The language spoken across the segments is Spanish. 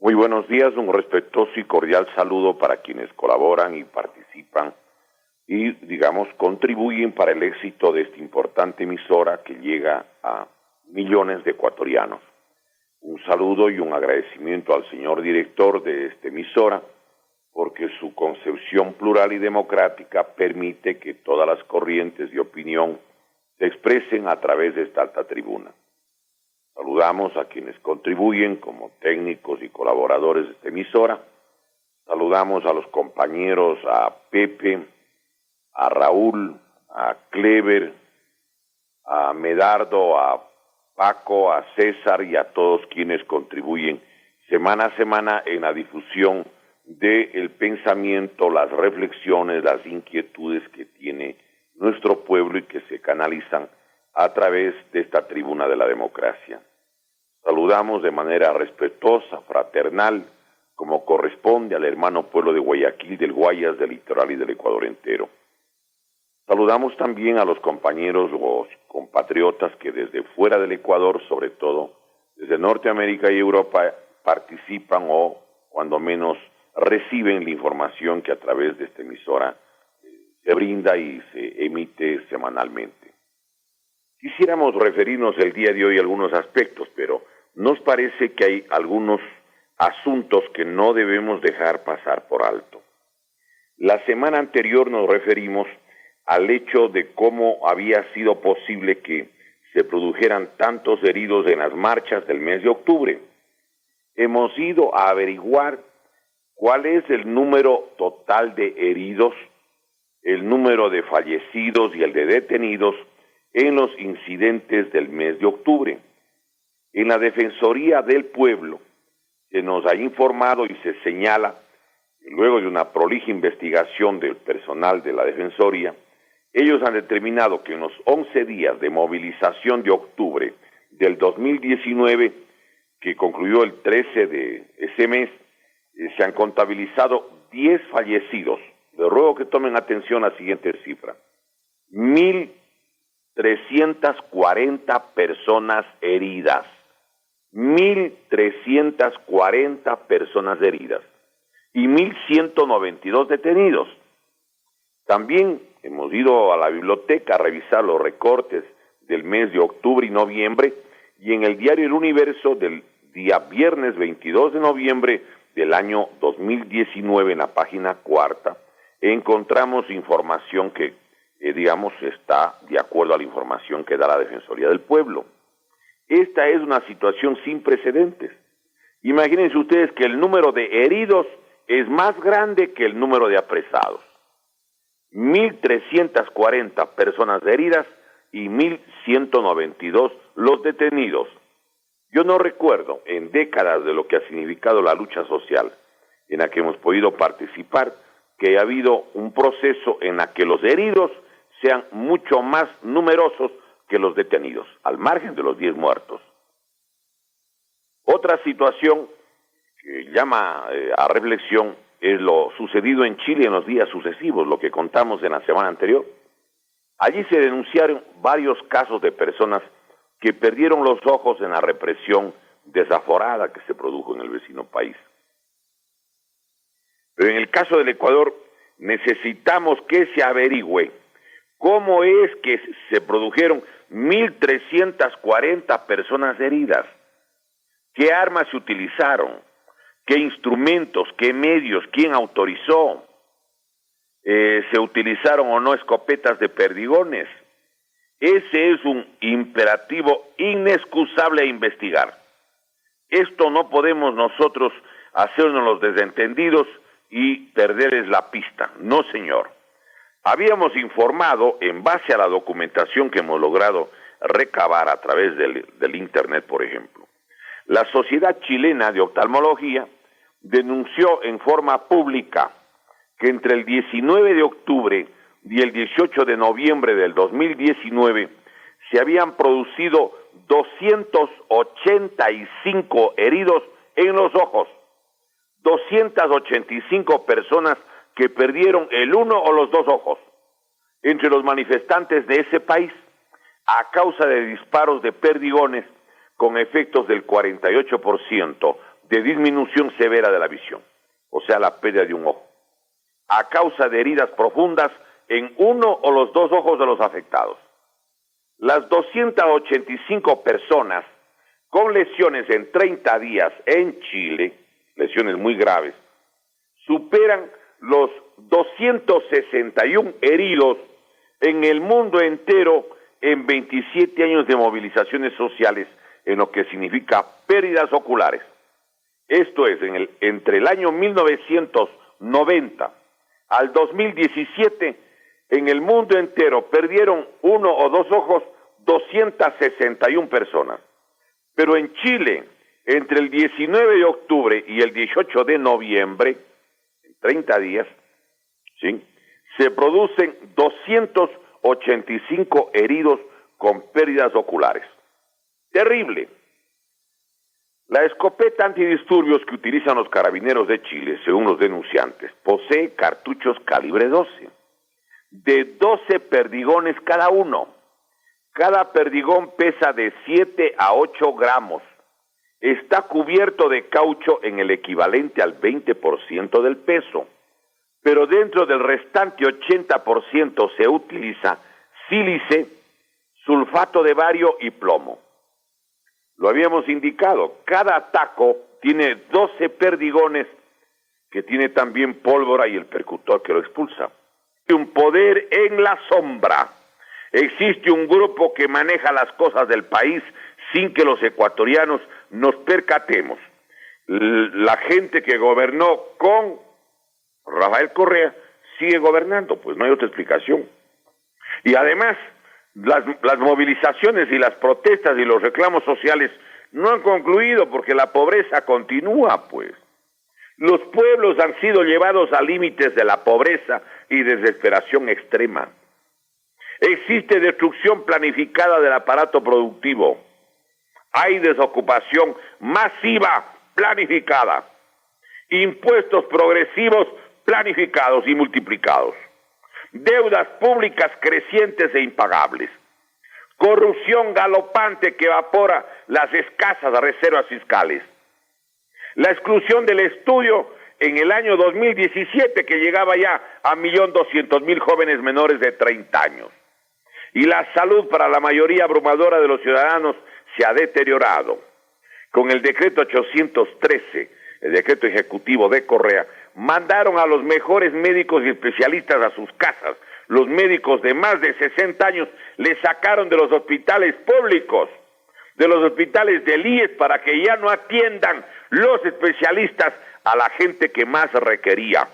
Muy buenos días, un respetuoso y cordial saludo para quienes colaboran y participan y, contribuyen para el éxito de esta importante emisora que llega a millones de ecuatorianos. Un saludo y un agradecimiento al señor director de esta emisora, porque su concepción plural y democrática permite que todas las corrientes de opinión se expresen a través de esta alta tribuna. Saludamos a quienes contribuyen como técnicos y colaboradores de esta emisora. Saludamos a los compañeros, a Pepe, a Raúl, a Clever, a Medardo, a Paco, a César y a todos quienes contribuyen semana a semana en la difusión del pensamiento, las reflexiones, las inquietudes que tiene nuestro pueblo y que se canalizan a través de esta tribuna de la democracia. Saludamos de manera respetuosa, fraternal, como corresponde al hermano pueblo de Guayaquil, del Guayas, del litoral y del Ecuador entero. Saludamos también a los compañeros o compatriotas que desde fuera del Ecuador, sobre todo desde Norteamérica y Europa, participan o, cuando menos, reciben la información que a través de esta emisora se brinda y se emite semanalmente. Quisiéramos referirnos el día de hoy a algunos aspectos, pero nos parece que hay algunos asuntos que no debemos dejar pasar por alto. La semana anterior nos referimos al hecho de cómo había sido posible que se produjeran tantos heridos en las marchas del mes de octubre. Hemos ido a averiguar cuál es el número total de heridos, el número de fallecidos y el de detenidos en los incidentes del mes de octubre. En la Defensoría del Pueblo se nos ha informado y se señala, luego de una prolija investigación del personal de la Defensoría, ellos han determinado que en los 11 días de movilización de octubre del 2019, que concluyó el 13 de ese mes, se han contabilizado 10 fallecidos. Les ruego que tomen atención a la siguiente cifra: 1.340 personas heridas. 1.340 personas heridas y 1.192 detenidos. También hemos ido a la biblioteca a revisar los recortes del mes de octubre y noviembre, y en el diario El Universo del día viernes 22 de noviembre del año 2019, en la página 4, encontramos información que, está de acuerdo a la información que da la Defensoría del Pueblo. Esta es una situación sin precedentes. Imagínense ustedes que el número de heridos es más grande que el número de apresados. 1.340 personas heridas y 1.192 los detenidos. Yo no recuerdo en décadas de lo que ha significado la lucha social en la que hemos podido participar que ha habido un proceso en la que los heridos sean mucho más numerosos que los detenidos, al margen de los 10 muertos. Otra situación que llama a reflexión es lo sucedido en Chile en los días sucesivos, lo que contamos en la semana anterior. Allí se denunciaron varios casos de personas que perdieron los ojos en la represión desaforada que se produjo en el vecino país. Pero en el caso del Ecuador necesitamos que se averigüe cómo es que se produjeron 1.340 personas heridas, qué armas se utilizaron, qué instrumentos, qué medios, quién autorizó, se utilizaron o no escopetas de perdigones. Ese es un imperativo inexcusable a investigar. Esto no podemos nosotros hacernos los desentendidos y perderles la pista. No, señor. Habíamos informado, en base a la documentación que hemos logrado recabar a través del Internet, por ejemplo. La Sociedad Chilena de Oftalmología denunció en forma pública que entre el 19 de octubre y el 18 de noviembre del 2019 se habían producido 285 heridos en los ojos, 285 personas que perdieron el uno o los dos ojos entre los manifestantes de ese país a causa de disparos de perdigones con efectos del 48%, de disminución severa de la visión, o sea, la pérdida de un ojo, a causa de heridas profundas en uno o los dos ojos de los afectados. Las 285 personas con lesiones en 30 días en Chile, lesiones muy graves, superan los 261 heridos en el mundo entero en 27 años de movilizaciones sociales, en lo que significa pérdidas oculares. Esto es, entre el año 1990 al 2017, en el mundo entero perdieron uno o dos ojos 261 personas. Pero en Chile, entre el 19 de octubre y el 18 de noviembre, en 30 días, ¿sí?, se producen 285 heridos con pérdidas oculares. Terrible. La escopeta antidisturbios que utilizan los carabineros de Chile, según los denunciantes, posee cartuchos calibre 12, de 12 perdigones cada uno. Cada perdigón pesa de 7 a 8 gramos. Está cubierto de caucho en el equivalente al 20% del peso, pero dentro del restante 80% se utiliza sílice, sulfato de bario y plomo. Lo habíamos indicado, cada taco tiene 12 perdigones, que tiene también pólvora y el percutor que lo expulsa. Un poder en la sombra. Existe un grupo que maneja las cosas del país sin que los ecuatorianos nos percatemos. La gente que gobernó con Rafael Correa sigue gobernando, pues no hay otra explicación. Y además, las movilizaciones y las protestas y los reclamos sociales no han concluido porque la pobreza continúa, pues. Los pueblos han sido llevados a límites de la pobreza y desesperación extrema. Existe destrucción planificada del aparato productivo. Hay desocupación masiva planificada. Impuestos progresivos planificados y multiplicados. Deudas públicas crecientes e impagables. Corrupción galopante que evapora las escasas reservas fiscales. La exclusión del estudio en el año 2017, que llegaba ya a 1.200.000 jóvenes menores de 30 años. Y la salud para la mayoría abrumadora de los ciudadanos se ha deteriorado. Con el decreto 813, el decreto ejecutivo de Correa, mandaron a los mejores médicos y especialistas a sus casas. Los médicos de más de 60 años les sacaron de los hospitales públicos, de los hospitales del IES, para que ya no atiendan los especialistas a la gente que más requería.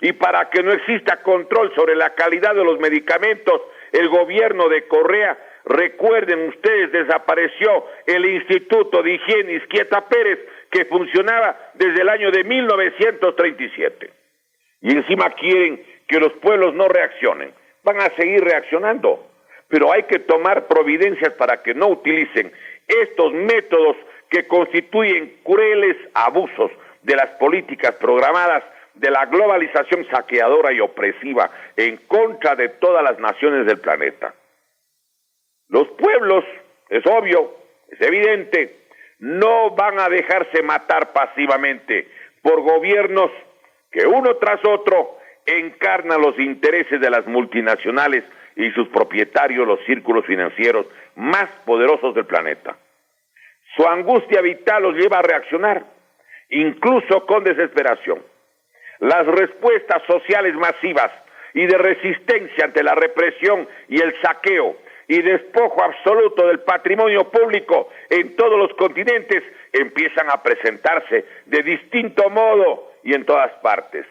Y para que no exista control sobre la calidad de los medicamentos, el gobierno de Correa, recuerden ustedes, desapareció el Instituto de Higiene Izquieta Pérez, que funcionaba desde el año de 1937. Y encima quieren que los pueblos no reaccionen. Van a seguir reaccionando, pero hay que tomar providencias para que no utilicen estos métodos que constituyen crueles abusos de las políticas programadas de la globalización saqueadora y opresiva en contra de todas las naciones del planeta. Los pueblos, es obvio, es evidente, no van a dejarse matar pasivamente por gobiernos que uno tras otro encarnan los intereses de las multinacionales y sus propietarios, los círculos financieros más poderosos del planeta. Su angustia vital los lleva a reaccionar, incluso con desesperación. Las respuestas sociales masivas y de resistencia ante la represión y el saqueo y despojo absoluto del patrimonio público en todos los continentes empiezan a presentarse de distinto modo y en todas partes.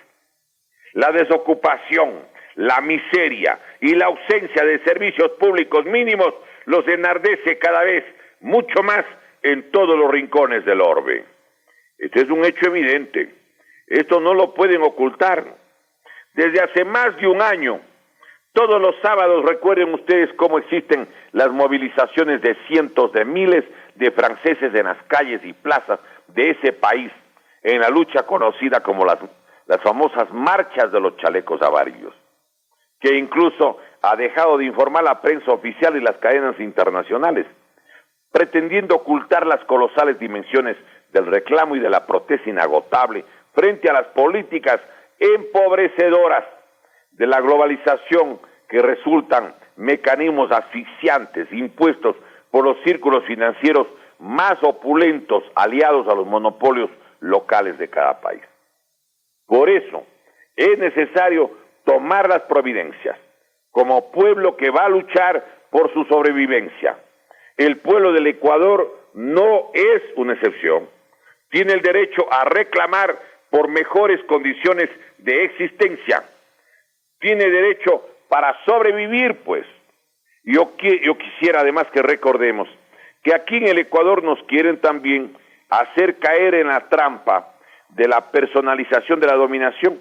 La desocupación, la miseria y la ausencia de servicios públicos mínimos los enardece cada vez mucho más en todos los rincones del orbe. Este es un hecho evidente. Esto no lo pueden ocultar. Desde hace más de un año, todos los sábados, recuerden ustedes cómo existen las movilizaciones de cientos de miles de franceses en las calles y plazas de ese país, en la lucha conocida como las famosas marchas de los chalecos amarillos, que incluso ha dejado de informar la prensa oficial y las cadenas internacionales, pretendiendo ocultar las colosales dimensiones del reclamo y de la protesta inagotable frente a las políticas empobrecedoras de la globalización que resultan mecanismos asfixiantes impuestos por los círculos financieros más opulentos aliados a los monopolios locales de cada país. Por eso es necesario tomar las providencias como pueblo que va a luchar por su sobrevivencia. El pueblo del Ecuador no es una excepción. Tiene el derecho a reclamar por mejores condiciones de existencia. Tiene derecho para sobrevivir, pues. Yo quisiera además que recordemos que aquí en el Ecuador nos quieren también hacer caer en la trampa de la personalización de la dominación.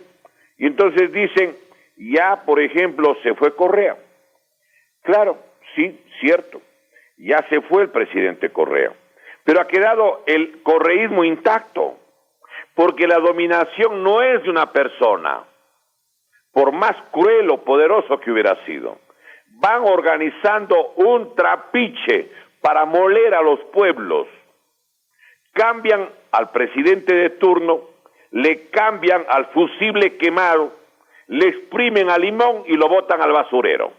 Y entonces dicen, ya por ejemplo se fue Correa. Claro, sí, cierto, ya se fue el presidente Correa, pero ha quedado el correísmo intacto, porque la dominación no es de una persona, por más cruel o poderoso que hubiera sido. Van organizando un trapiche para moler a los pueblos. Cambian al presidente de turno, le cambian al fusible quemado, le exprimen al limón y lo botan al basurero.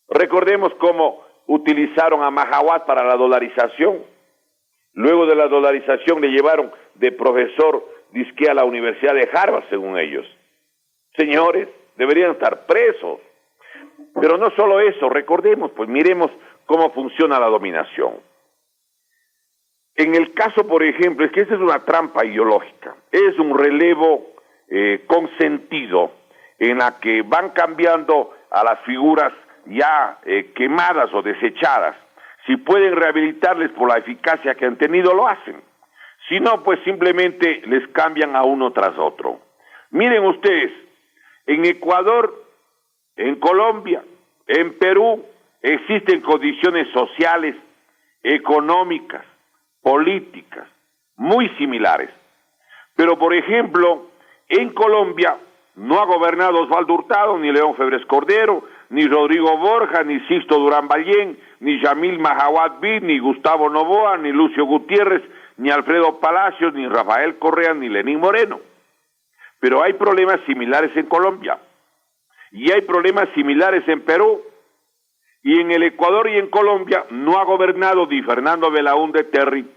Recordemos cómo utilizaron a Mahahuat para la dolarización. Luego de la dolarización le llevaron de profesor disque a la Universidad de Harvard, según ellos. Señores, deberían estar presos. Pero no solo eso, recordemos, pues miremos cómo funciona la dominación. En el caso, por ejemplo, es que esta es una trampa ideológica, es un relevo consentido en la que van cambiando a las figuras ya quemadas o desechadas. Si pueden rehabilitarles por la eficacia que han tenido, lo hacen. Si no, pues simplemente les cambian a uno tras otro. Miren ustedes, en Ecuador, en Colombia, en Perú, existen condiciones sociales, económicas, políticas, muy similares. Pero, por ejemplo, en Colombia no ha gobernado Osvaldo Hurtado, ni León Febres Cordero, ni Rodrigo Borja, ni Sixto Durán Ballén, ni Yamil Mahahuat Bid, ni Gustavo Noboa, ni Lucio Gutiérrez, ni Alfredo Palacios, ni Rafael Correa, ni Lenín Moreno. Pero hay problemas similares en Colombia, y hay problemas similares en Perú, y en el Ecuador y en Colombia no ha gobernado ni Fernando Belaúnde Terry,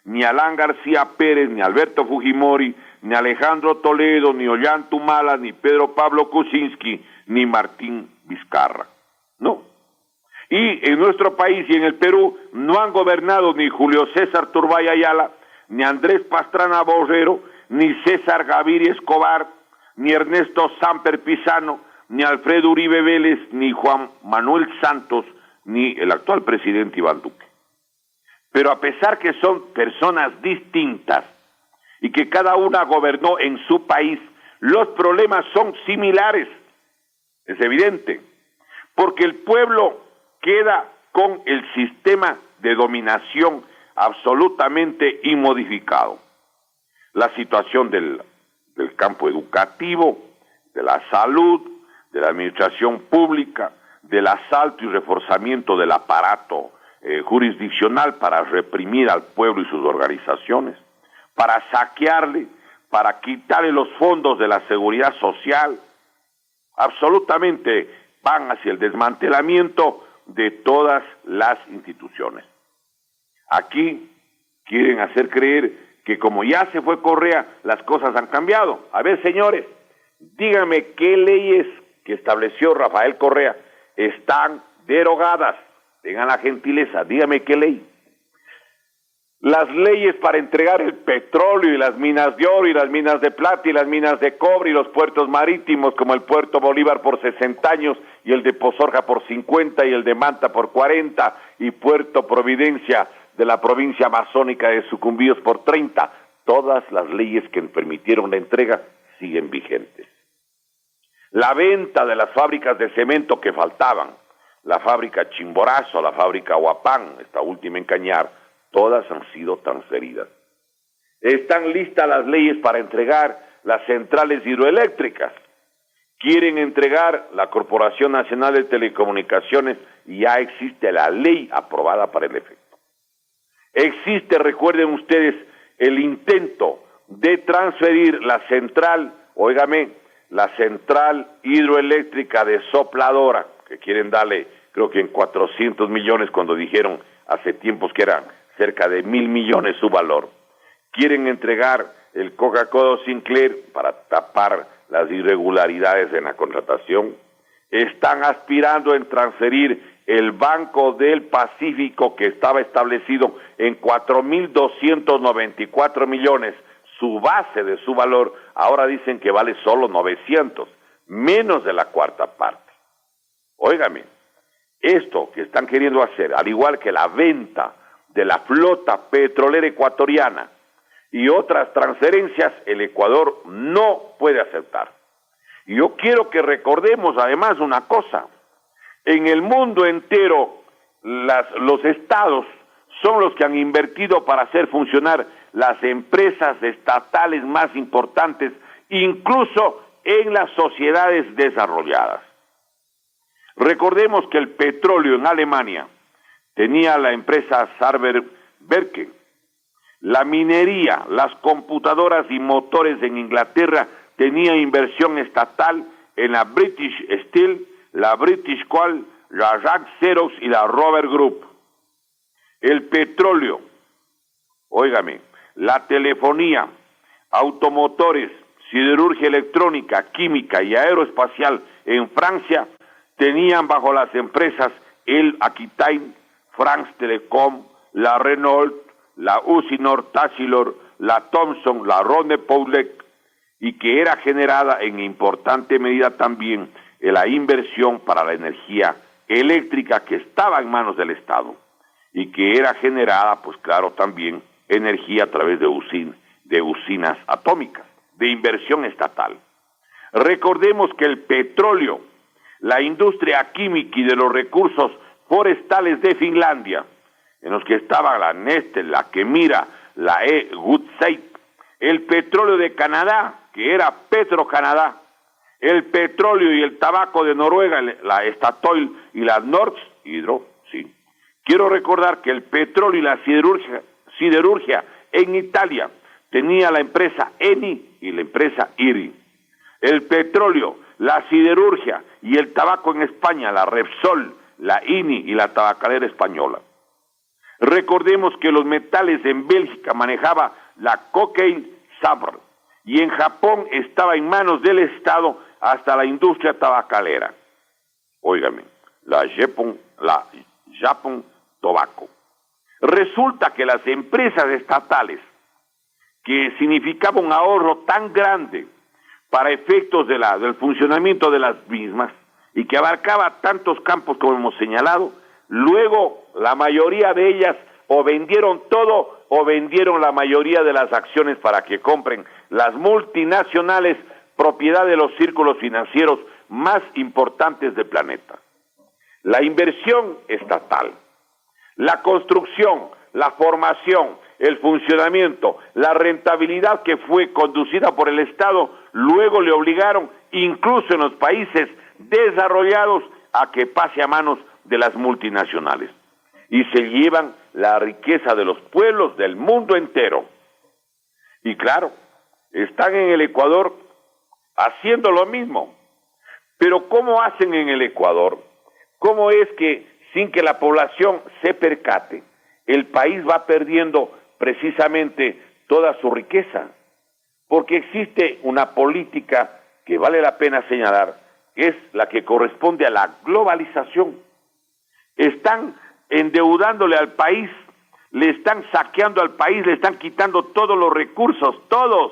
ni Alán García Pérez, ni Alberto Fujimori, ni Alejandro Toledo, ni Ollanta Humala, ni Pedro Pablo Kuczynski, ni Martín Vizcarra. No. Y en nuestro país y en el Perú no han gobernado ni Julio César Turbay Ayala, ni Andrés Pastrana Borrero, ni César Gaviria Escobar, ni Ernesto Samper Pizano, ni Alfredo Uribe Vélez, ni Juan Manuel Santos, ni el actual presidente Iván Duque. Pero a pesar que son personas distintas y que cada una gobernó en su país, los problemas son similares. Es evidente, porque el pueblo queda con el sistema de dominación absolutamente inmodificado. La situación del campo educativo, de la salud, de la administración pública, del asalto y reforzamiento del aparato jurisdiccional para reprimir al pueblo y sus organizaciones, para saquearle, para quitarle los fondos de la seguridad social, absolutamente van hacia el desmantelamiento de todas las instituciones. Aquí quieren hacer creer que como ya se fue Correa, las cosas han cambiado. A ver, señores, díganme qué leyes que estableció Rafael Correa están derogadas. Tengan la gentileza, dígame qué ley. Las leyes para entregar el petróleo y las minas de oro y las minas de plata y las minas de cobre y los puertos marítimos como el puerto Bolívar por 60 años y el de Pozorja por 50 y el de Manta por 40 y Puerto Providencia de la provincia amazónica de Sucumbíos por 30. Todas las leyes que permitieron la entrega siguen vigentes. La venta de las fábricas de cemento que faltaban, la fábrica Chimborazo, la fábrica Huapán, esta última en Cañar, todas han sido transferidas. Están listas las leyes para entregar las centrales hidroeléctricas. Quieren entregar la Corporación Nacional de Telecomunicaciones y ya existe la ley aprobada para el efecto. Existe, recuerden ustedes, el intento de transferir la central, óigame, la central hidroeléctrica de Sopladora, que quieren darle, creo que en 400 millones, cuando dijeron hace tiempos que eran cerca de 1.000 millones su valor. Quieren entregar el Coca-Cola Sinclair para tapar las irregularidades en la contratación. Están aspirando en transferir el Banco del Pacífico, que estaba establecido en 4.294 millones, su base de su valor, ahora dicen que vale solo 900, menos de la cuarta parte. Óigame, esto que están queriendo hacer, al igual que la venta de la flota petrolera ecuatoriana y otras transferencias, el Ecuador no puede aceptar. Y yo quiero que recordemos además una cosa: en el mundo entero los estados son los que han invertido para hacer funcionar las empresas estatales más importantes, incluso en las sociedades desarrolladas. Recordemos que el petróleo en Alemania tenía la empresa Sarber-Werke, la minería, las computadoras y motores en Inglaterra tenía inversión estatal en la British Steel, la British Coal, la Jack Xerox y la Robert Group. El petróleo, óigame, la telefonía, automotores, siderurgia electrónica, química y aeroespacial en Francia tenían bajo las empresas el Aquitaine, France Telecom, la Renault, la Usinor, Tachilor, la Thomson, la Ronde Poulenc, y que era generada en importante medida también en la inversión para la energía eléctrica que estaba en manos del Estado y que era generada, pues claro, también energía a través de usinas atómicas, de inversión estatal. Recordemos que el petróleo, la industria química y de los recursos forestales de Finlandia, en los que estaba la Neste, la Kemira, la Woodside, el petróleo de Canadá, que era Petro-Canadá, el petróleo y el tabaco de Noruega, la Statoil y la Norsk Hydro, sí. Quiero recordar que el petróleo y la siderurgia en Italia tenía la empresa Eni y la empresa IRI. El petróleo, la siderurgia y el tabaco en España, la Repsol, la INI y la tabacalera española. Recordemos que los metales en Bélgica manejaba la Cocaine Sabre y en Japón estaba en manos del Estado hasta la industria tabacalera. Óigame, la Japan Tobacco. Resulta que las empresas estatales, que significaba un ahorro tan grande para efectos del funcionamiento de las mismas y que abarcaba tantos campos como hemos señalado, luego la mayoría de ellas o vendieron todo o vendieron la mayoría de las acciones para que compren las multinacionales, propiedad de los círculos financieros más importantes del planeta. La inversión estatal, la construcción, la formación, el funcionamiento, la rentabilidad que fue conducida por el Estado, luego le obligaron, incluso en los países desarrollados, a que pase a manos de las multinacionales. Y se llevan la riqueza de los pueblos del mundo entero. Y claro, están en el Ecuador haciendo lo mismo. Pero ¿cómo hacen en el Ecuador? ¿Cómo es que, sin que la población se percate, el país va perdiendo precisamente toda su riqueza? Porque existe una política que vale la pena señalar, que es la que corresponde a la globalización. Están endeudándole al país, le están saqueando al país, le están quitando todos los recursos, todos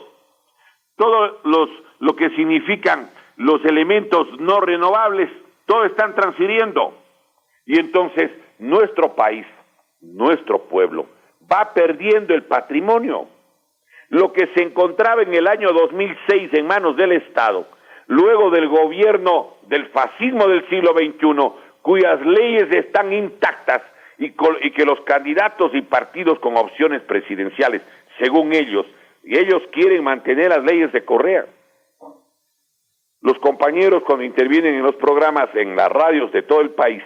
lo que significan los elementos no renovables, todo están transfiriendo. Y entonces nuestro país, nuestro pueblo, va perdiendo el patrimonio. Lo que se encontraba en el año 2006 en manos del Estado, luego del gobierno del fascismo del siglo XXI, cuyas leyes están intactas y que los candidatos y partidos con opciones presidenciales, según ellos quieren mantener las leyes de Correa. Los compañeros, cuando intervienen en los programas, en las radios de todo el país,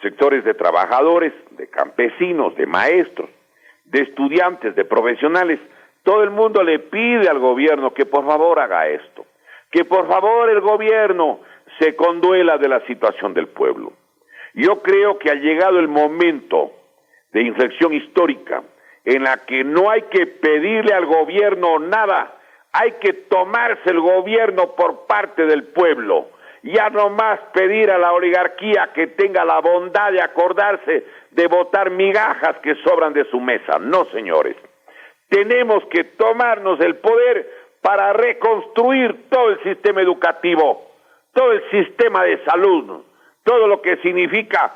sectores de trabajadores, de campesinos, de maestros, de estudiantes, de profesionales. Todo el mundo le pide al gobierno que por favor haga esto, que por favor el gobierno se conduela de la situación del pueblo. Yo creo que ha llegado el momento de inflexión histórica en la que no hay que pedirle al gobierno nada, hay que tomarse el gobierno por parte del pueblo, ya no más pedir a la oligarquía que tenga la bondad de acordarse de botar migajas que sobran de su mesa. No, señores, tenemos que tomarnos el poder para reconstruir todo el sistema educativo, todo el sistema de salud, todo lo que significa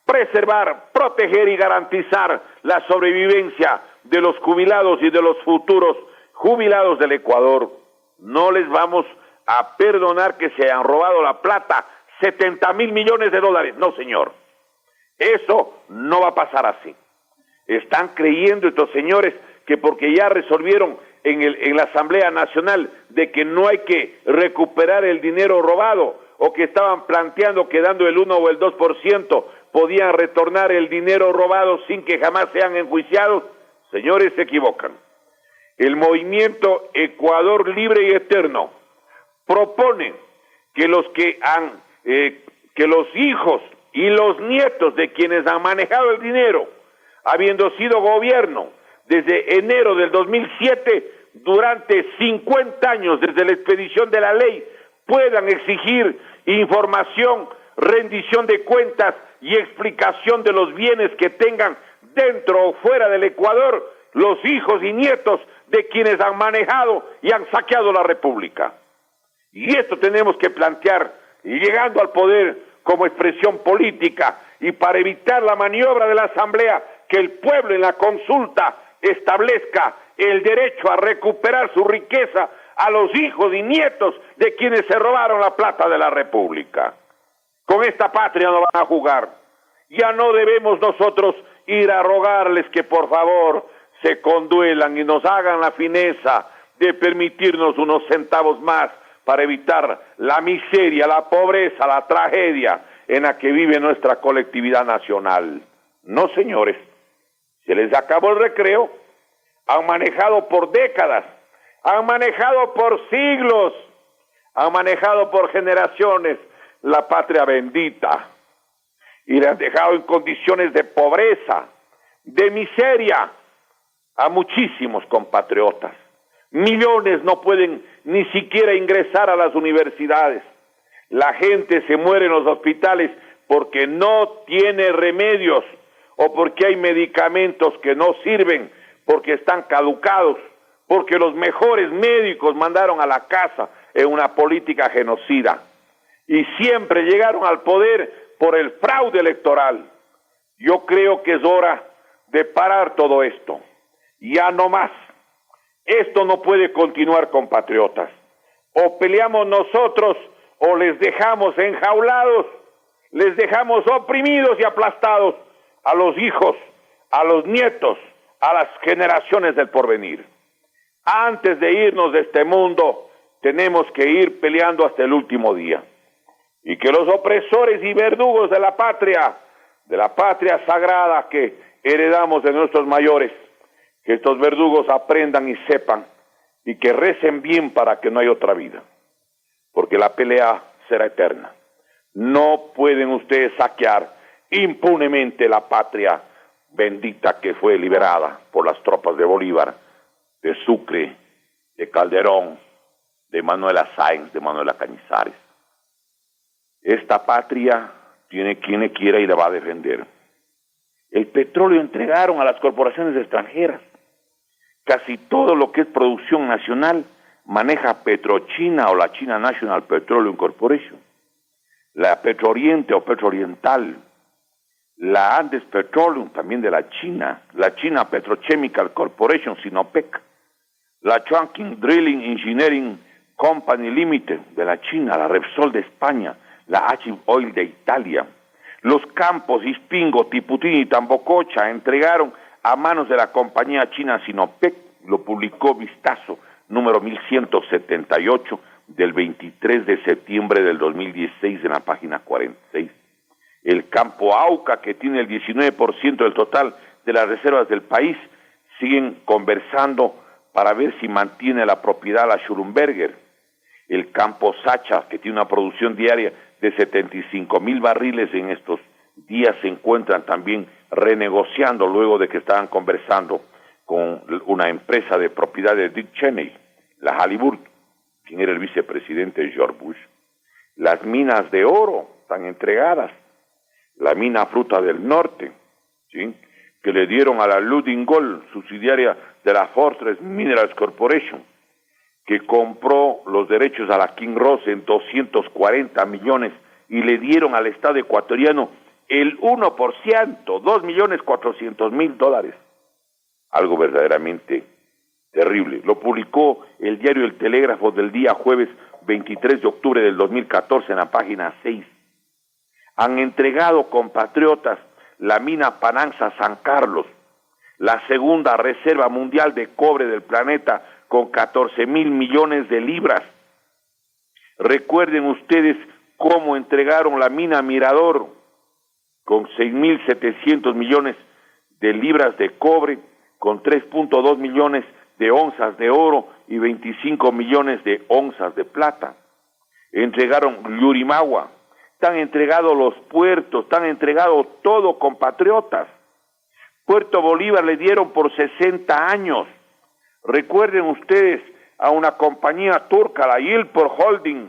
preservar, proteger y garantizar la sobrevivencia de los jubilados y de los futuros jubilados del Ecuador. No les vamos a perdonar que se hayan robado la plata, 70,000 millones de dólares. No, señor. Eso no va a pasar así. Están creyendo estos señores que porque ya resolvieron en la Asamblea Nacional de que no hay que recuperar el dinero robado, o que estaban planteando que dando el 1 o el 2% podían retornar el dinero robado sin que jamás sean enjuiciados. Señores, se equivocan. El movimiento Ecuador Libre y Eterno propone que los hijos y los nietos de quienes han manejado el dinero, habiendo sido gobierno desde enero del 2007, durante 50 años desde la expedición de la ley, puedan exigir información, rendición de cuentas y explicación de los bienes que tengan dentro o fuera del Ecuador los hijos y nietos de quienes han manejado y han saqueado la República. Y esto tenemos que plantear, llegando al poder como expresión política, y para evitar la maniobra de la Asamblea, que el pueblo en la consulta establezca el derecho a recuperar su riqueza a los hijos y nietos de quienes se robaron la plata de la República. Con esta patria no van a jugar. Ya no debemos nosotros ir a rogarles que por favor se conduelan y nos hagan la fineza de permitirnos unos centavos más para evitar la miseria, la pobreza, la tragedia en la que vive nuestra colectividad nacional. No, señores, se les acabó el recreo. Han manejado por décadas, han manejado por siglos, han manejado por generaciones la patria bendita y le han dejado en condiciones de pobreza, de miseria a muchísimos compatriotas. Millones no pueden ni siquiera ingresar a las universidades. La gente se muere en los hospitales porque no tiene remedios o porque hay medicamentos que no sirven, porque están caducados, porque los mejores médicos mandaron a la casa en una política genocida y siempre llegaron al poder por el fraude electoral. Yo creo que es hora de parar todo esto. Ya no más. Esto no puede continuar, compatriotas. O peleamos nosotros o les dejamos enjaulados, les dejamos oprimidos y aplastados a los hijos, a los nietos, a las generaciones del porvenir. Antes de irnos de este mundo, tenemos que ir peleando hasta el último día. Y que los opresores y verdugos de la patria sagrada que heredamos de nuestros mayores, que estos verdugos aprendan y sepan y que recen bien para que no haya otra vida. Porque la pelea será eterna. No pueden ustedes saquear impunemente la patria bendita que fue liberada por las tropas de Bolívar, de Sucre, de Calderón, de Manuela Sáenz, de Manuela Cañizares. Esta patria tiene quien le quiera y la va a defender. El petróleo entregaron a las corporaciones extranjeras. Casi todo lo que es producción nacional maneja Petrochina o la China National Petroleum Corporation, la Petrooriente o Petrooriental, la Andes Petroleum también de la China Petrochemical Corporation, Sinopec, la Chongqing Drilling Engineering Company Limited de la China, la Repsol de España, la H Oil de Italia. Los campos Ispingo, Tiputini y Tambococha entregaron a manos de la compañía china Sinopec, lo publicó Vistazo, número 1178, del 23 de septiembre del 2016 en la página 46. El campo Auca, que tiene el 19% del total de las reservas del país, siguen conversando para ver si mantiene la propiedad la Schlumberger. El campo Sacha, que tiene una producción diaria de 75,000 barriles en estos días, se encuentran también renegociando luego de que estaban conversando con una empresa de propiedad de Dick Cheney, la Halliburton, quien era el vicepresidente de George Bush. Las minas de oro están entregadas. La mina Fruta del Norte, ¿sí?, que le dieron a la Luding Gold, subsidiaria de la Fortress Minerals Corporation, que compró los derechos a la King Ross en 240 millones y le dieron al Estado ecuatoriano el 1%, $2.400.000. Algo verdaderamente terrible. Lo publicó el diario El Telégrafo del día jueves 23 de octubre del 2014 en la página 6. Han entregado, compatriotas, la mina Pananza San Carlos, la segunda reserva mundial de cobre del planeta, con 14,000 millones de libras. Recuerden ustedes cómo entregaron la mina Mirador, con 6,700 millones de libras de cobre, con 3.2 millones de onzas de oro y 25 millones de onzas de plata. Entregaron Yurimagua. Están entregados los puertos, están entregados todo, compatriotas. Puerto Bolívar le dieron por 60 años. Recuerden ustedes a una compañía turca, la Yilpor Holding.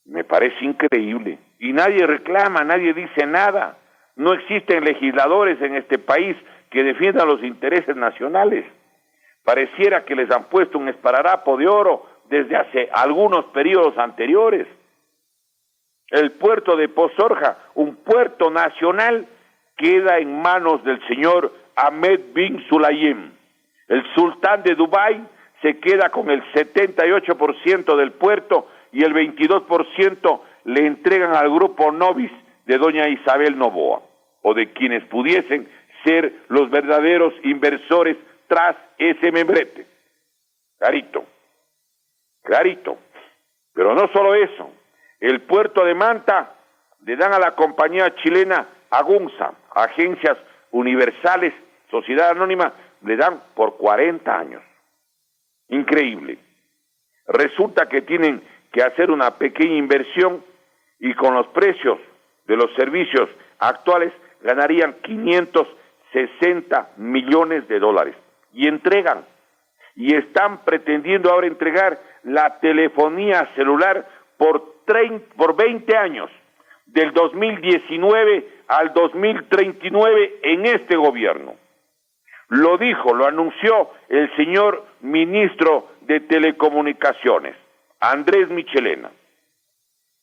Me parece increíble. Y nadie reclama, nadie dice nada. No existen legisladores en este país que defiendan los intereses nacionales. Pareciera que les han puesto un esparadrapo de oro desde hace algunos periodos anteriores. El puerto de Pozorja, un puerto nacional, queda en manos del señor Ahmed bin Sulayem. El sultán de Dubái se queda con el 78% del puerto y el 22% le entregan al grupo Novis de doña Isabel Noboa, o de quienes pudiesen ser los verdaderos inversores tras ese membrete. Clarito, clarito. Pero no solo eso. El puerto de Manta le dan a la compañía chilena Agunza, Agencias Universales, Sociedad Anónima, le dan por 40 años. Increíble. Resulta que tienen que hacer una pequeña inversión y con los precios de los servicios actuales ganarían 560 millones de dólares. Y entregan. Y están pretendiendo ahora entregar la telefonía celular por 20 años, del 2019 al 2039 en este gobierno. Lo dijo, lo anunció el señor ministro de Telecomunicaciones, Andrés Michelena.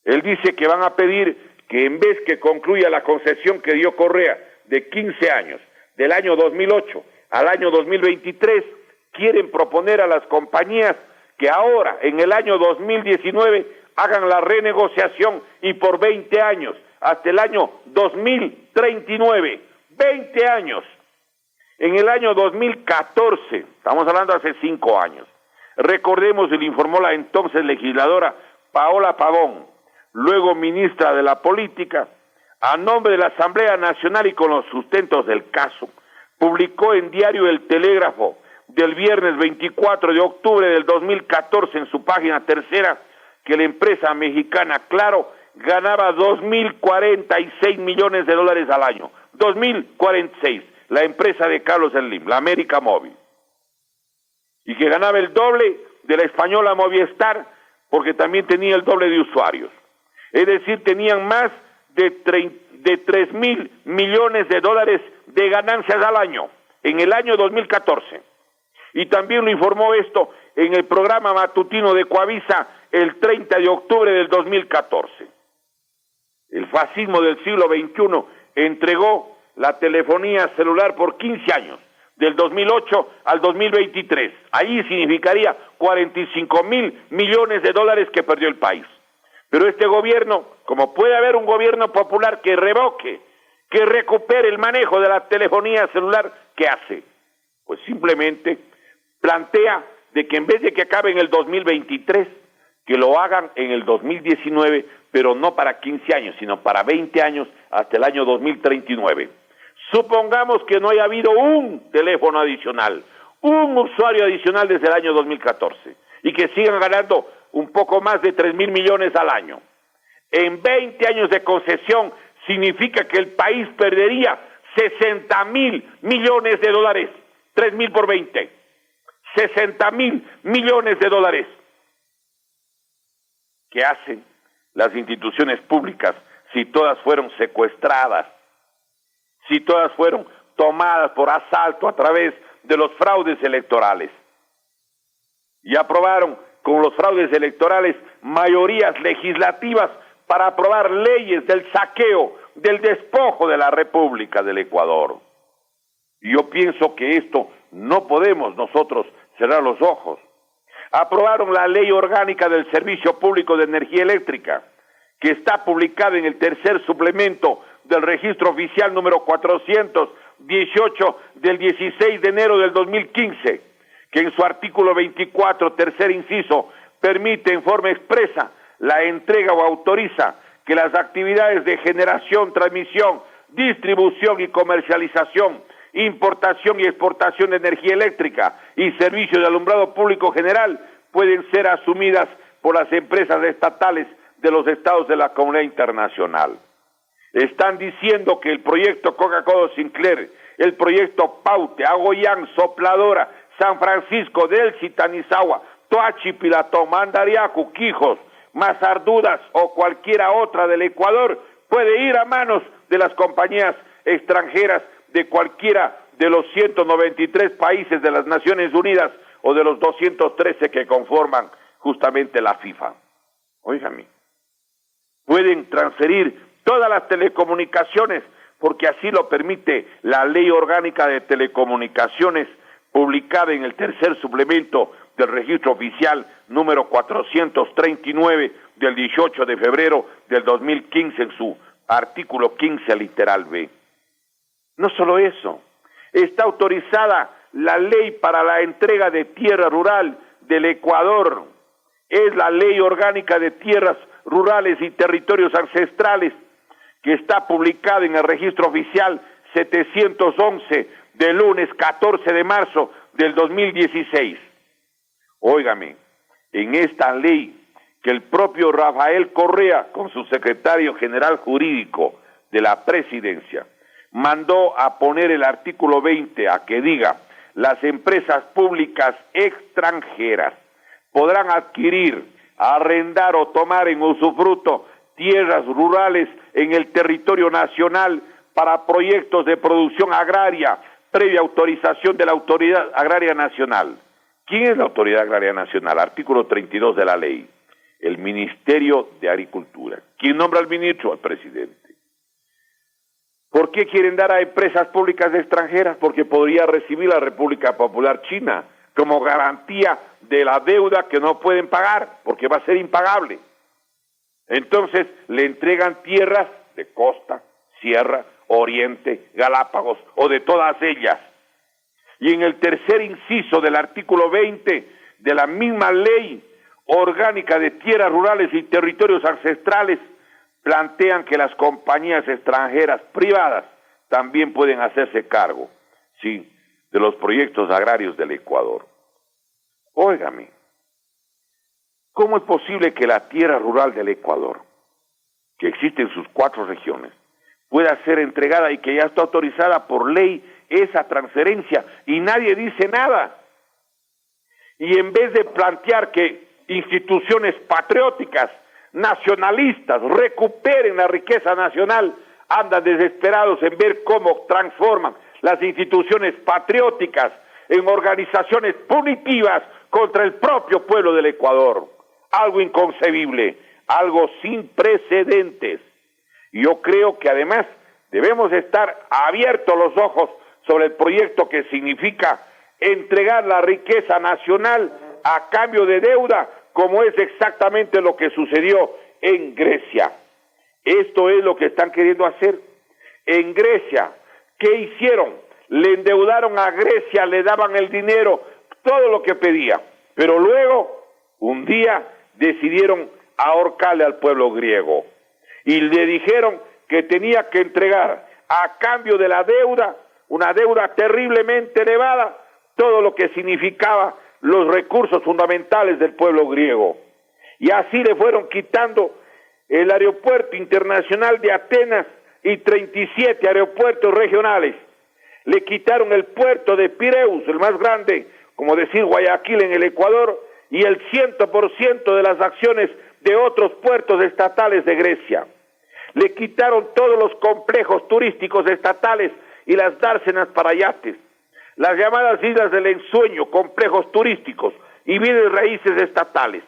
Él dice que van a pedir que en vez que concluya la concesión que dio Correa de 15 años, del año 2008 al año 2023, quieren proponer a las compañías que ahora, en el año 2019, hagan la renegociación y por 20 años, hasta el año 2039, 20 años. En el año 2014, estamos hablando hace 5 años, recordemos, y le informó la entonces legisladora Paola Pavón, luego ministra de la Política, a nombre de la Asamblea Nacional y con los sustentos del caso, publicó en diario El Telégrafo del viernes 24 de octubre del 2014 en su página tercera que la empresa mexicana Claro ganaba 2,046 millones de dólares al año. 2,046, la empresa de Carlos Slim, la América Móvil. Y que ganaba el doble de la española Movistar porque también tenía el doble de usuarios. Es decir, tenían más de 3,000 millones de dólares de ganancias al año, en el año 2014. Y también lo informó esto en el programa matutino de Coavisa el 30 de octubre del 2014. El fascismo del siglo XXI entregó la telefonía celular por 15 años, del 2008 al 2023. Ahí significaría 45,000 millones de dólares que perdió el país. Pero este gobierno, como puede haber un gobierno popular que revoque, que recupere el manejo de la telefonía celular, ¿qué hace? Pues simplemente plantea de que en vez de que acabe en el 2023, que lo hagan en el 2019, pero no para 15 años, sino para 20 años hasta el año 2039. Supongamos que no haya habido un teléfono adicional, un usuario adicional desde el año 2014 y que sigan ganando un poco más de 3.000 millones al año. En 20 años de concesión significa que el país perdería 60.000 millones de dólares, 3.000 por 20, 60.000 millones de dólares. ¿Qué hacen las instituciones públicas si todas fueron secuestradas? Si todas fueron tomadas por asalto a través de los fraudes electorales. Y aprobaron con los fraudes electorales mayorías legislativas para aprobar leyes del saqueo, del despojo de la República del Ecuador. Yo pienso que esto no podemos nosotros cerrar los ojos. Aprobaron la Ley Orgánica del Servicio Público de Energía Eléctrica, que está publicada en el tercer suplemento del registro oficial número 418 del 16 de enero del 2015, que en su artículo 24, tercer inciso, permite en forma expresa la entrega o autoriza que las actividades de generación, transmisión, distribución y comercialización, importación y exportación de energía eléctrica y servicios de alumbrado público general pueden ser asumidas por las empresas estatales de los estados de la comunidad internacional. Están diciendo que el proyecto Coca-Cola Sinclair, el proyecto Paute, Agoyán, Sopladora, San Francisco, Delcy, Tanizagua, Toachi, Pilatón, Mandariacu, Quijos, Mazardudas o cualquiera otra del Ecuador puede ir a manos de las compañías extranjeras de cualquiera de los 193 países de las Naciones Unidas o de los 213 que conforman justamente la FIFA. Óigame, pueden transferir todas las telecomunicaciones porque así lo permite la Ley Orgánica de Telecomunicaciones publicada en el tercer suplemento del registro oficial número 439 del 18 de febrero del 2015 en su artículo 15 literal B. No solo eso, está autorizada la ley para la entrega de tierra rural del Ecuador, es la Ley Orgánica de Tierras Rurales y Territorios Ancestrales, que está publicada en el registro oficial 711 del lunes 14 de marzo del 2016. Óigame, en esta ley que el propio Rafael Correa, con su secretario general jurídico de la presidencia, mandó a poner el artículo 20 a que diga: las empresas públicas extranjeras podrán adquirir, arrendar o tomar en usufructo tierras rurales en el territorio nacional para proyectos de producción agraria, previa autorización de la Autoridad Agraria Nacional. ¿Quién es la Autoridad Agraria Nacional? Artículo 32 de la ley. El Ministerio de Agricultura. ¿Quién nombra al ministro? Al presidente. ¿Por qué quieren dar a empresas públicas extranjeras? Porque podría recibir la República Popular China como garantía de la deuda que no pueden pagar, porque va a ser impagable. Entonces le entregan tierras de costa, sierra, oriente, Galápagos o de todas ellas. Y en el tercer inciso del artículo 20 de la misma Ley Orgánica de Tierras Rurales y Territorios Ancestrales plantean que las compañías extranjeras privadas también pueden hacerse cargo, sí, de los proyectos agrarios del Ecuador. Óigame, ¿cómo es posible que la tierra rural del Ecuador, que existe en sus 4 regiones, pueda ser entregada y que ya está autorizada por ley esa transferencia y nadie dice nada? Y en vez de plantear que instituciones patrióticas, nacionalistas, recuperen la riqueza nacional, andan desesperados en ver cómo transforman las instituciones patrióticas en organizaciones punitivas contra el propio pueblo del Ecuador. Algo inconcebible, algo sin precedentes. Yo creo que además debemos estar abiertos los ojos sobre el proyecto que significa entregar la riqueza nacional a cambio de deuda, como es exactamente lo que sucedió en Grecia. Esto es lo que están queriendo hacer. En Grecia, ¿qué hicieron? Le endeudaron a Grecia, le daban el dinero, todo lo que pedía, pero luego, un día, decidieron ahorcarle al pueblo griego y le dijeron que tenía que entregar a cambio de la deuda, una deuda terriblemente elevada, todo lo que significaba los recursos fundamentales del pueblo griego. Y así le fueron quitando el aeropuerto internacional de Atenas y 37 aeropuertos regionales. Le quitaron el puerto de Pireus, el más grande, como decir Guayaquil en el Ecuador, y el 100% de las acciones de otros puertos estatales de Grecia. Le quitaron todos los complejos turísticos estatales y las dársenas para yates, las llamadas islas del ensueño, complejos turísticos y bienes raíces estatales,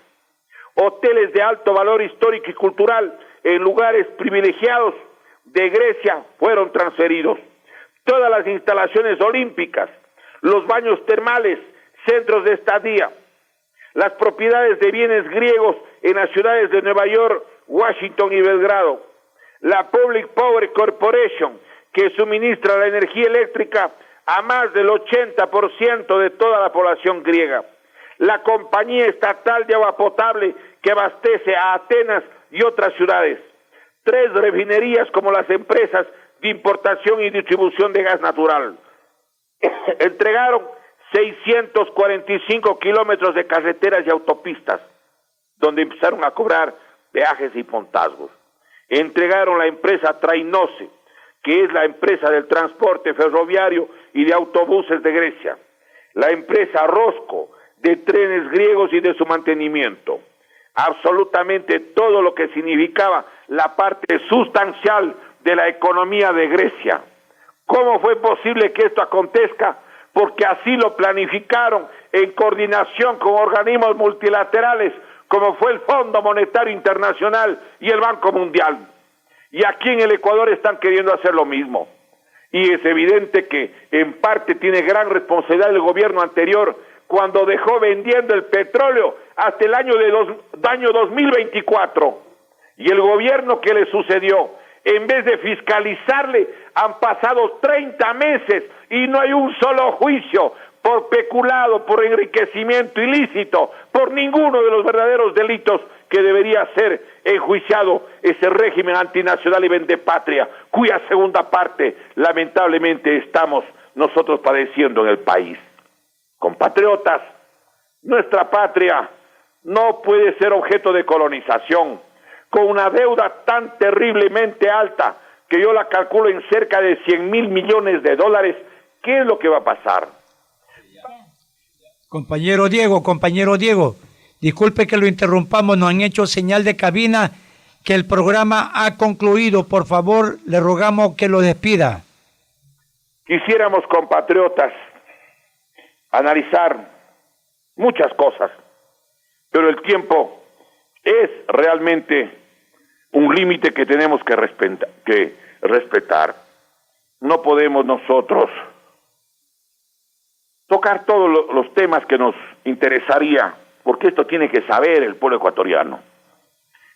hoteles de alto valor histórico y cultural en lugares privilegiados de Grecia fueron transferidos. Todas las instalaciones olímpicas, los baños termales, centros de estadía, las propiedades de bienes griegos en las ciudades de Nueva York, Washington y Belgrado, la Public Power Corporation, que suministra la energía eléctrica a más del 80% de toda la población griega, la compañía estatal de agua potable que abastece a Atenas y otras ciudades, 3 refinerías como las empresas de importación y distribución de gas natural. Entregaron 645 kilómetros de carreteras y autopistas, donde empezaron a cobrar peajes y pontazgos. Entregaron la empresa Trainose, que es la empresa del transporte ferroviario y de autobuses de Grecia, la empresa Rosco, de trenes griegos y de su mantenimiento. Absolutamente todo lo que significaba la parte sustancial de la economía de Grecia. ¿Cómo fue posible que esto acontezca? Porque así lo planificaron en coordinación con organismos multilaterales como fue el Fondo Monetario Internacional y el Banco Mundial. Y aquí en el Ecuador están queriendo hacer lo mismo. Y es evidente que en parte tiene gran responsabilidad el gobierno anterior cuando dejó vendiendo el petróleo hasta el año 2024. Y el gobierno que le sucedió, en vez de fiscalizarle, han pasado 30 meses y no hay un solo juicio por peculado, por enriquecimiento ilícito, por ninguno de los verdaderos delitos que debería ser enjuiciado ese régimen antinacional y vendepatria, cuya segunda parte lamentablemente estamos nosotros padeciendo en el país. Compatriotas, nuestra patria no puede ser objeto de colonización, con una deuda tan terriblemente alta que yo la calculo en cerca de 100,000 millones de dólares. ¿Qué es lo que va a pasar? Compañero Diego, disculpe que lo interrumpamos, nos han hecho señal de cabina que el programa ha concluido. Por favor, le rogamos que lo despida. Quisiéramos, compatriotas, analizar muchas cosas, pero el tiempo es realmente un límite que tenemos que respetar. No podemos nosotros tocar todos los temas que nos interesaría, porque esto tiene que saber el pueblo ecuatoriano.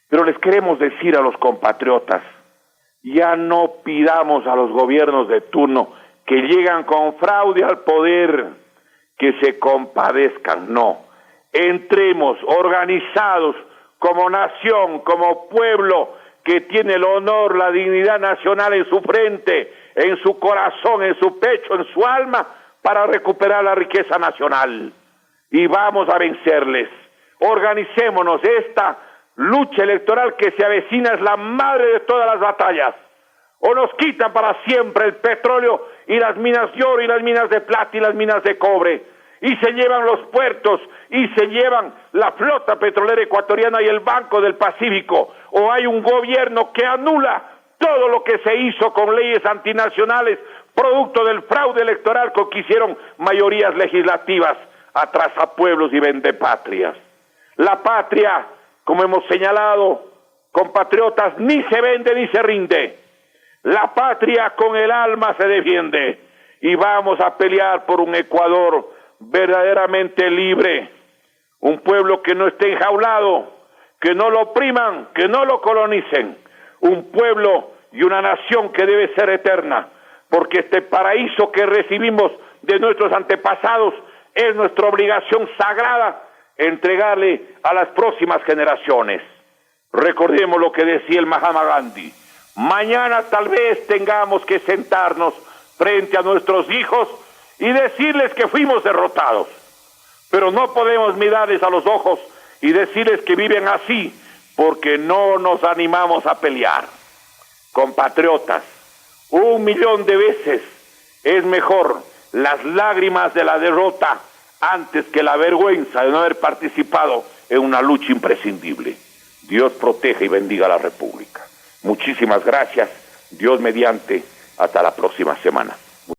Pero les queremos decir a los compatriotas, ya no pidamos a los gobiernos de turno que llegan con fraude al poder, que se compadezcan, no. Entremos organizados como nación, como pueblo que tiene el honor, la dignidad nacional en su frente, en su corazón, en su pecho, en su alma, para recuperar la riqueza nacional. Y vamos a vencerles. Organicémonos. Esta lucha electoral que se avecina es la madre de todas las batallas. O nos quitan para siempre el petróleo y las minas de oro y las minas de plata y las minas de cobre, y se llevan los puertos y se llevan la flota petrolera ecuatoriana y el Banco del Pacífico, o hay un gobierno que anula todo lo que se hizo con leyes antinacionales producto del fraude electoral con que hicieron mayorías legislativas atrasapueblos y vendepatrias. La patria, como hemos señalado, compatriotas, ni se vende ni se rinde. La patria con el alma se defiende, y vamos a pelear por un Ecuador verdaderamente libre, un pueblo que no esté enjaulado, que no lo opriman, que no lo colonicen, un pueblo y una nación que debe ser eterna, porque este paraíso que recibimos de nuestros antepasados es nuestra obligación sagrada entregarle a las próximas generaciones. Recordemos lo que decía el Mahatma Gandhi: Mañana tal vez tengamos que sentarnos frente a nuestros hijos y decirles que fuimos derrotados. Pero no podemos mirarles a los ojos y decirles que viven así porque no nos animamos a pelear. Compatriotas, 1.000.000 de veces es mejor las lágrimas de la derrota antes que la vergüenza de no haber participado en una lucha imprescindible. Dios proteja y bendiga a la República. Muchísimas gracias. Dios mediante. Hasta la próxima semana.